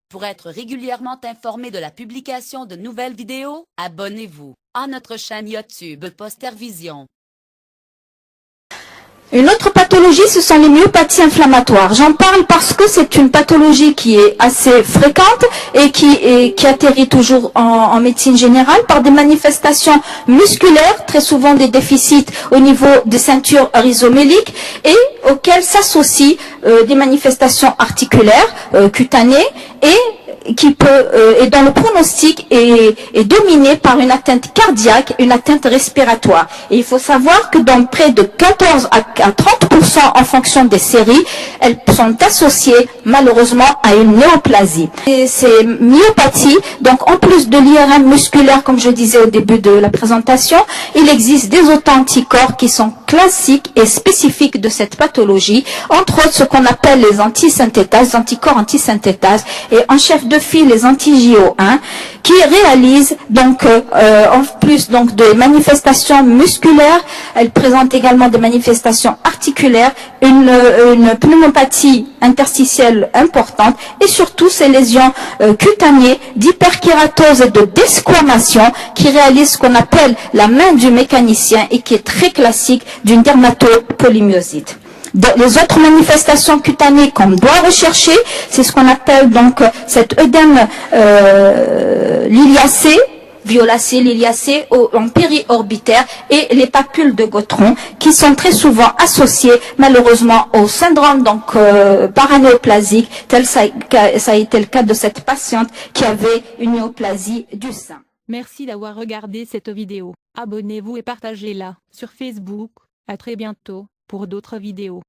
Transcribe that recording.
Pour être régulièrement informé de la publication de nouvelles vidéos, abonnez-vous à notre chaîne YouTube Poster Vision. Une autre pathologie, ce sont les myopathies inflammatoires. J'en parle parce que c'est une pathologie qui est assez fréquente et qui atterrit toujours en médecine générale par des manifestations musculaires, très souvent des déficits au niveau des ceintures rhizoméliques et auxquelles s'associent des manifestations articulaires, cutanées et dont le pronostic est dominé par une atteinte cardiaque, une atteinte respiratoire. Et il faut savoir que dans près de 14 à 30% en fonction des séries, elles sont associées malheureusement à une néoplasie. Et ces myopathies, donc en plus de l'IRM musculaire, comme je disais au début de la présentation, il existe des auto-anticorps qui sont classiques et spécifiques de cette pathologie, entre autres ce qu'on appelle les antisynthétases, anticorps antisynthétases, et en chef de file les anti-JO1, qui réalisent donc en plus donc de manifestations musculaires, elles présentent également des manifestations articulaires, une pneumopathie interstitielle importante et surtout ces lésions cutanées d'hyperkératose et de desquamation qui réalisent ce qu'on appelle la main du mécanicien et qui est très classique d'une dermatopolymyosite. Les autres manifestations cutanées qu'on doit rechercher, c'est ce qu'on appelle donc cet œdème liliacé, violacé, liliacé en périorbitaire et les papules de Gautron qui sont très souvent associées malheureusement au syndrome donc paranéoplasique, tel ça a été le cas de cette patiente qui avait une néoplasie du sein. Merci d'avoir regardé cette vidéo. Abonnez-vous et partagez-la sur Facebook. À très bientôt pour d'autres vidéos.